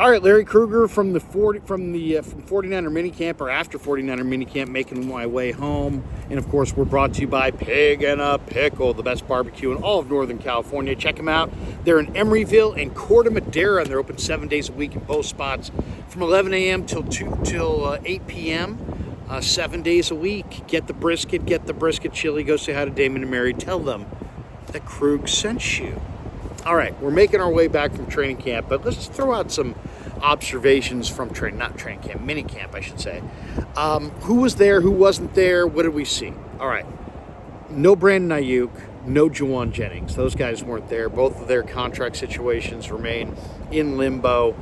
All right, Larry Krueger from 49er minicamp, or after 49er minicamp, making my way home. And of course, we're brought to you by Pig and a Pickle, the best barbecue in all of Northern California. Check them out. They're in Emeryville and Corte Madera, and they're open 7 days a week in both spots, from 11 a.m. till 8 p.m. 7 days a week. Get the brisket chili. Go say hi to Damon and Mary. Tell them that Krug sent you. All right, we're making our way back from training camp, but let's throw out some observations from mini camp, I should say. Who was there, who wasn't there, what did we see? All right, no Brandon Ayuk, no Juwan Jennings. Those guys weren't there. Both of their contract situations remain in limbo.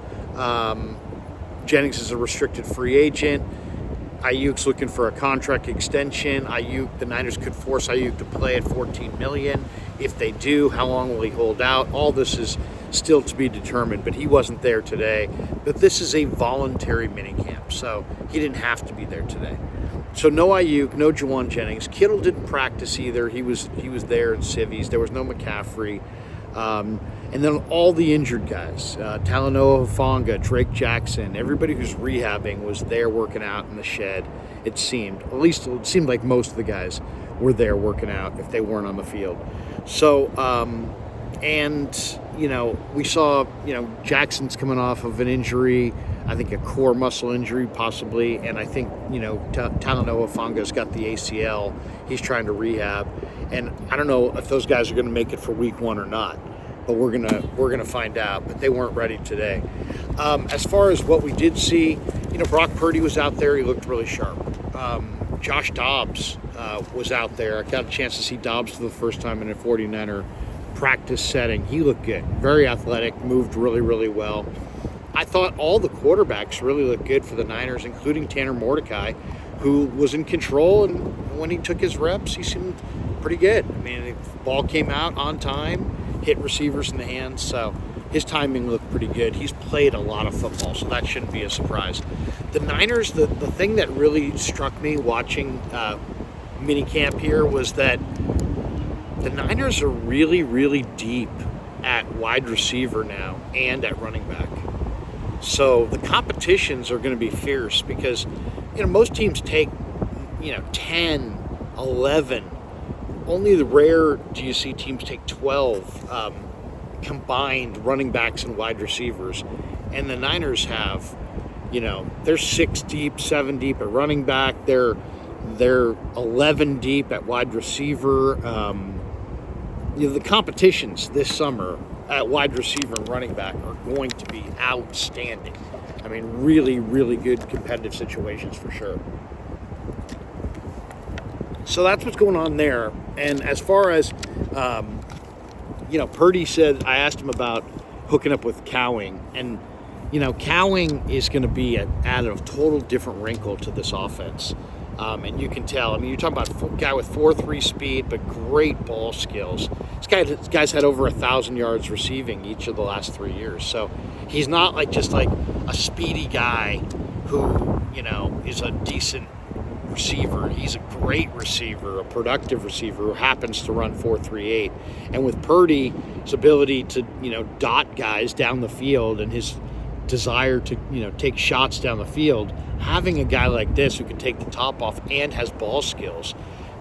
Jennings is a restricted free agent. Ayuk's looking for a contract extension. The Niners could force Ayuk to play at $14 million. If they do, how long will he hold out? All this is still to be determined, but he wasn't there today. But this is a voluntary minicamp, so he didn't have to be there today. So no Ayuk, no Juwan Jennings. Kittle didn't practice either. He was there in civvies. There was no McCaffrey. And then all the injured guys, Talanoa Hufanga, Drake Jackson, everybody who's rehabbing was there working out in the shed, it seemed. At least it seemed like most of the guys were there working out if they weren't on the field. So, we saw, Jackson's coming off of an injury, I think a core muscle injury possibly, and I think, Talanoa Hufanga's got the ACL. He's trying to rehab, and I don't know if those guys are going to make it for week one or not. But we're gonna find out. But they weren't ready today. As far as what we did see, Brock Purdy was out there. He looked really sharp. Josh Dobbs was out there. I got a chance to see Dobbs for the first time in a 49er practice setting. He looked good. Very athletic. Moved really, really well. I thought all the quarterbacks really looked good for the Niners, including Tanner Mordecai, who was in control. And when he took his reps, he seemed pretty good. I mean, the ball came out on time. Hit receivers in the hands, so his timing looked pretty good. He's played a lot of football, so that shouldn't be a surprise. The Niners, the thing that really struck me watching minicamp here was that the Niners are really, really deep at wide receiver now and at running back. So the competitions are going to be fierce because, most teams take, 10, 11. Only the rare do you see teams take 12 combined running backs and wide receivers. And the Niners have, they're 6 deep, 7 deep at running back. They're 11 deep at wide receiver. The competitions this summer at wide receiver and running back are going to be outstanding. I mean, really, really good competitive situations for sure. So that's what's going on there. And as far as, Purdy said, I asked him about hooking up with Cowing. And, Cowing is going to be add a total different wrinkle to this offense. And you can tell. I mean, you're talking about a guy with 4.3 speed, but great ball skills. This guy's had over 1,000 yards receiving each of the last 3 years. So he's not just like a speedy guy who, is a decent receiver. He's a great receiver, a productive receiver who happens to run 4.38. And with Purdy, his ability to, dot guys down the field and his desire to, take shots down the field, having a guy like this who can take the top off and has ball skills,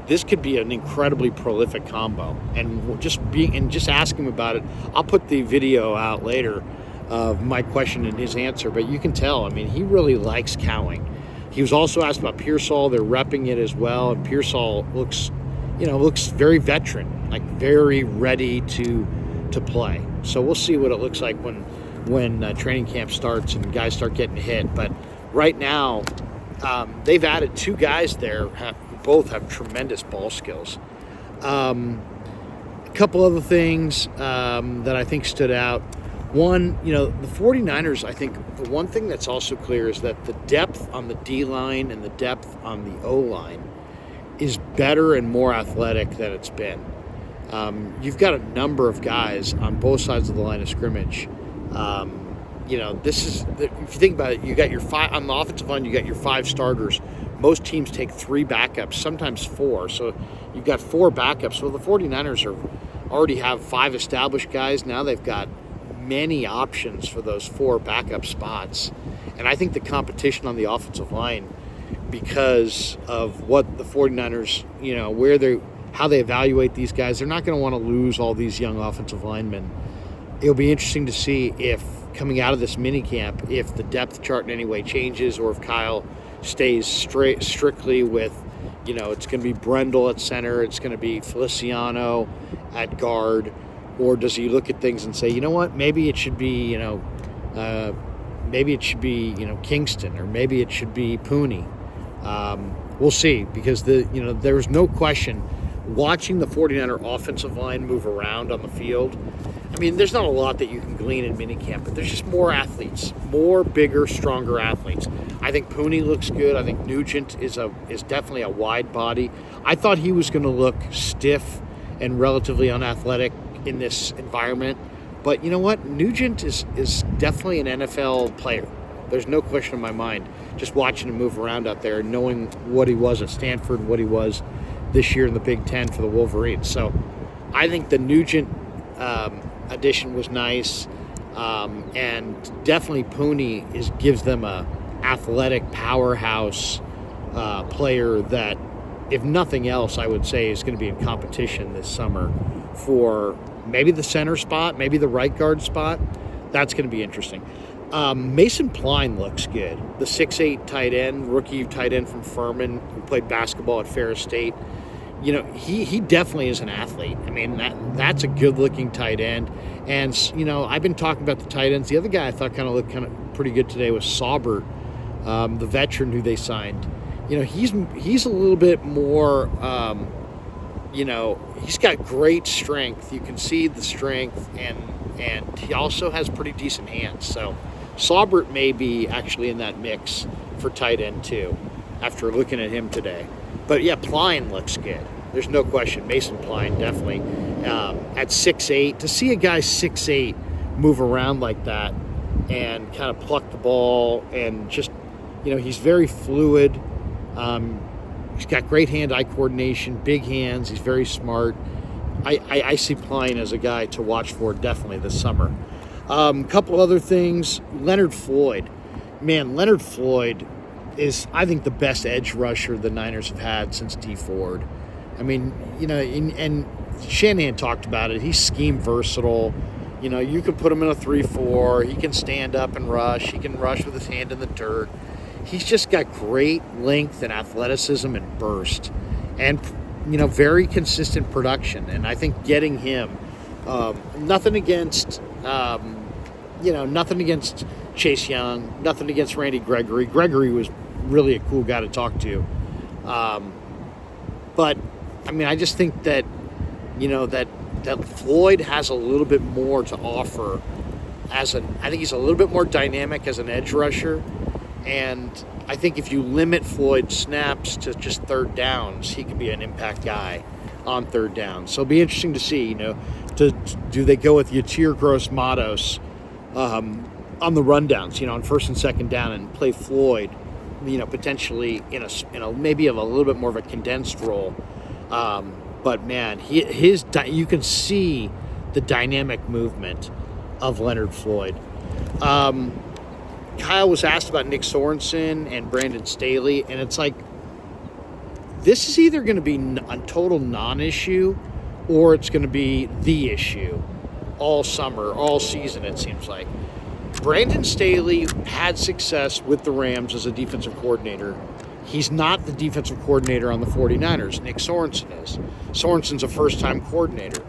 this could be an incredibly prolific combo. And just ask him about it. I'll put the video out later of my question and his answer, but you can tell, I mean, he really likes Cowing. He was also asked about Pearsall. They're repping it as well. And Pearsall looks very veteran, like very ready to play. So we'll see what it looks like when training camp starts and guys start getting hit. But right now, they've added 2 guys there who both have tremendous ball skills. A couple other things that I think stood out. One, the 49ers, I think the one thing that's also clear is that the depth on the D-line and the depth on the O-line is better and more athletic than it's been. You've got a number of guys on both sides of the line of scrimmage. If you think about it, you got your 5 on the offensive line. You got your 5 starters. Most teams take 3 backups, sometimes 4. So you've got 4 backups. So the 49ers already have 5 established guys. Now they've got many options for those 4 backup spots. And I think the competition on the offensive line, because of what the 49ers, how they evaluate these guys, they're not going to want to lose all these young offensive linemen. It'll be interesting to see if, coming out of this minicamp, if the depth chart in any way changes, or if Kyle stays strictly with, it's going to be Brendel at center, it's going to be Feliciano at guard, or does he look at things and say, you know what, maybe it should be, Kingston, or maybe it should be Purdy. We'll see, because there's no question, watching the 49er offensive line move around on the field, I mean, there's not a lot that you can glean in minicamp, but there's just more athletes, more bigger, stronger athletes. I think Purdy looks good. I think Nugent is definitely a wide body. I thought he was going to look stiff and relatively unathletic in this environment, but you know what? Nugent is definitely an NFL player. There's no question in my mind, just watching him move around out there, knowing what he was at Stanford, what he was this year in the Big Ten for the Wolverines. So I think the Nugent addition was nice, and definitely Purdy gives them a athletic powerhouse player that, if nothing else, I would say is going to be in competition this summer for maybe the center spot, maybe the right guard spot. That's going to be interesting. Mason Pline looks good. The 6'8" tight end, rookie tight end from Furman, who played basketball at Ferris State. He definitely is an athlete. I mean, that's a good-looking tight end. And, I've been talking about the tight ends. The other guy I thought looked pretty good today was Saubert, the veteran who they signed. He's a little bit more, he's got great strength. You can see the strength, and he also has pretty decent hands. So Saubert may be actually in that mix for tight end too, after looking at him today. But yeah, Pline looks good. There's no question. Mason Pline definitely at 6'8". To see a guy 6'8" move around like that and kind of pluck the ball, and just, he's very fluid. He's got great hand-eye coordination, big hands. He's very smart. I see Pline as a guy to watch for definitely this summer. Couple other things. Leonard Floyd. Man, Leonard Floyd is, I think, the best edge rusher the Niners have had since Dee Ford. I mean, and Shanahan talked about it. He's scheme versatile. You can put him in a 3-4. He can stand up and rush. He can rush with his hand in the dirt. He's just got great length and athleticism and burst, and very consistent production. And I think getting him, nothing against Chase Young, nothing against Randy Gregory. Gregory was really a cool guy to talk to. But I mean, I just think that, that Floyd has a little bit more to offer I think he's a little bit more dynamic as an edge rusher. And I think if you limit Floyd's snaps to just third downs, he can be an impact guy on third down. So it'll be interesting to see, do they go with Yatir Gross-Matos on the rundowns, on first and second down, and play Floyd, potentially in a maybe of a little bit more of a condensed role. But man, you can see the dynamic movement of Leonard Floyd. Kyle was asked about Nick Sorensen and Brandon Staley, and it's like, this is either going to be a total non-issue, or it's going to be the issue all summer, all season, it seems like. Brandon Staley had success with the Rams as a defensive coordinator. He's not the defensive coordinator on the 49ers. Nick Sorensen is. Sorensen's a first-time coordinator.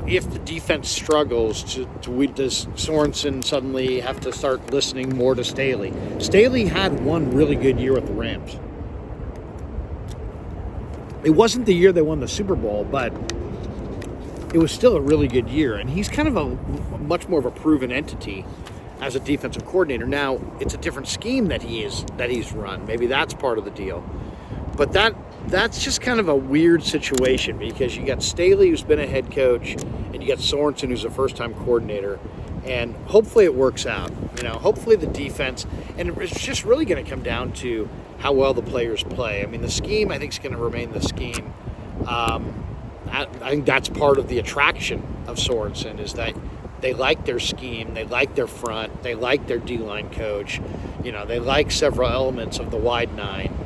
If the defense struggles, does Sorensen suddenly have to start listening more to Staley? Staley had one really good year with the Rams. It wasn't the year they won the Super Bowl, but it was still a really good year. And he's kind of a much more of a proven entity as a defensive coordinator. Now, it's a different scheme that he's run. Maybe that's part of the deal. But that's just kind of a weird situation, because you got Staley, who's been a head coach, and you got Sorensen, who's a first-time coordinator. And hopefully it works out. Hopefully the defense, and it's just really going to come down to how well the players play. I mean, the scheme, I think, is going to remain the scheme. I think that's part of the attraction of Sorensen, is that They like their scheme. They like their front. They like their D-line coach. They like several elements of the wide nine.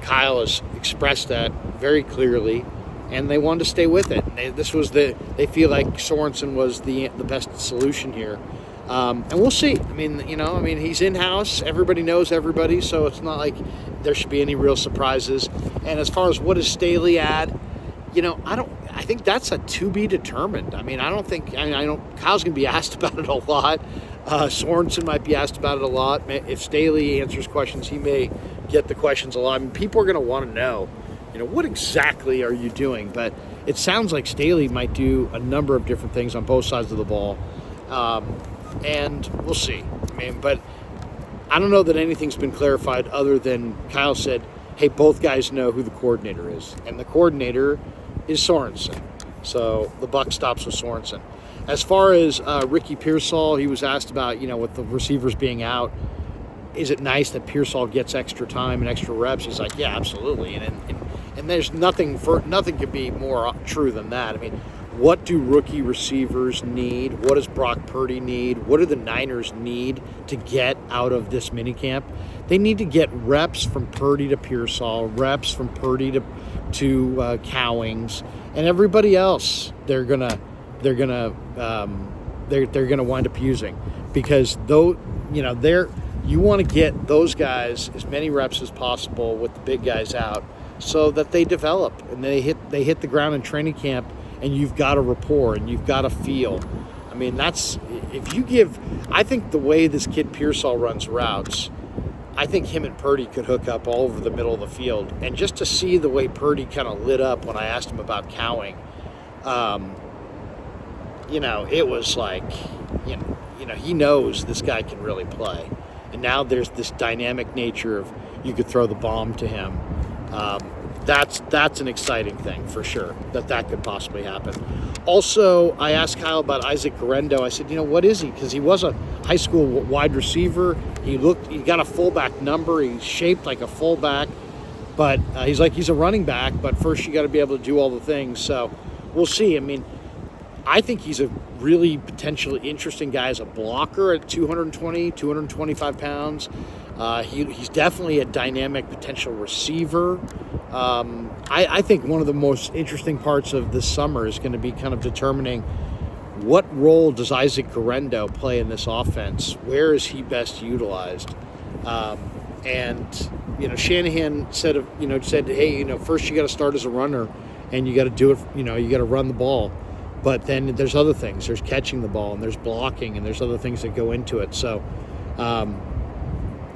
Kyle has expressed that very clearly, and they wanted to stay with it. They feel like Sorensen was the best solution here. And we'll see. He's in-house. Everybody knows everybody, so it's not like there should be any real surprises. And as far as what does Staley add, I think that's a to be determined. I know Kyle's going to be asked about it a lot. Sorensen might be asked about it a lot. If Staley answers questions, he may get the questions a lot. People are going to want to know, what exactly are you doing? But it sounds like Staley might do a number of different things on both sides of the ball. And we'll see. But I don't know that anything's been clarified other than Kyle said, hey, both guys know who the coordinator is. And the coordinator is Sorensen. So the buck stops with Sorensen. As far as Ricky Pearsall, he was asked about, with the receivers being out, is it nice that Pearsall gets extra time and extra reps? He's like, yeah, absolutely. And there's nothing could be more true than that. What do rookie receivers need? What does Brock Purdy need? What do the Niners need to get out of this minicamp? They need to get reps from Purdy to Pearsall, reps from Purdy to Cowings, and everybody else. They're gonna wind up using, because you want to get those guys as many reps as possible with the big guys out, so that they develop and they hit the ground in training camp. And you've got a rapport and you've got a feel. I think the way this kid Pearsall runs routes, I think him and Purdy could hook up all over the middle of the field. And just to see the way Purdy kind of lit up when I asked him about Cowing, it was like, he knows this guy can really play. And now there's this dynamic nature of you could throw the bomb to him. That's an exciting thing for sure, that could possibly happen. Also, I asked Kyle about Isaac Guerendo. I said, what is he? Because he was a high school wide receiver. He got a fullback number. He's shaped like a fullback, but he's a running back. But first, you got to be able to do all the things. So we'll see. I think he's a really potentially interesting guy as a blocker at 220, 225 pounds. He's definitely a dynamic potential receiver. I think one of the most interesting parts of this summer is going to be kind of determining what role does Isaac Guerendo play in this offense? Where is he best utilized? Shanahan said, hey, first you got to start as a runner, and you got to do it. You got to run the ball. But then there's other things. There's catching the ball, and there's blocking, and there's other things that go into it. So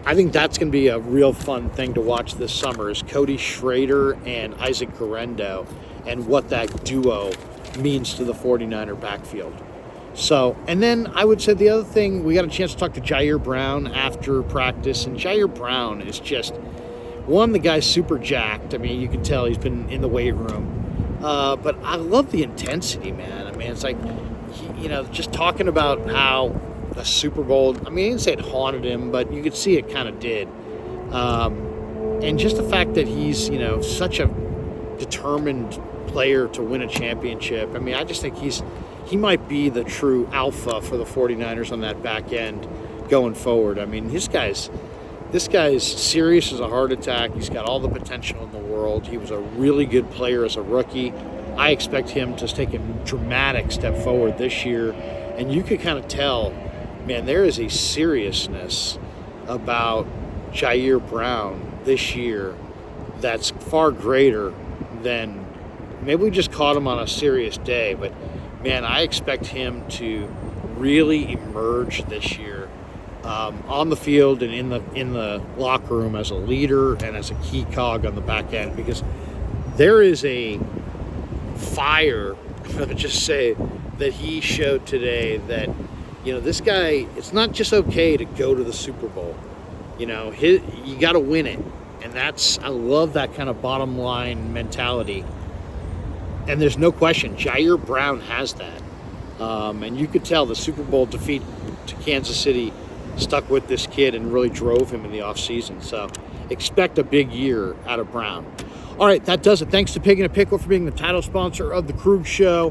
I think that's going to be a real fun thing to watch this summer, is Cody Schrader and Isaac Guerendo, and what that duo means to the 49er backfield. So, and then I would say the other thing, we got a chance to talk to Jair Brown after practice, and Jair Brown is just, the guy's super jacked. You can tell he's been in the weight room. But I love the intensity, man. It's like, just talking about how the Super Bowl, he didn't say it haunted him, but you could see it kind of did. And just the fact that he's, such a determined player to win a championship. I just think he might be the true alpha for the 49ers on that back end going forward. This guy's serious as a heart attack. He's got all the potential in the world. He was a really good player as a rookie. I expect him to take a dramatic step forward this year. And you could kind of tell, man, there is a seriousness about Jair Brown this year that's far greater than, maybe we just caught him on a serious day, but man, I expect him to really emerge this year on the field and in the locker room as a leader and as a key cog on the back end, because there is a fire, just say, that he showed today that, this guy, it's not just okay to go to the Super Bowl. You got to win it. And I love that kind of bottom line mentality. And there's no question, Jair Brown has that. And you could tell the Super Bowl defeat to Kansas City stuck with this kid and really drove him in the offseason. So expect a big year out of Brown. All right, that does it. Thanks to Pig and a Pickle for being the title sponsor of The Krug Show.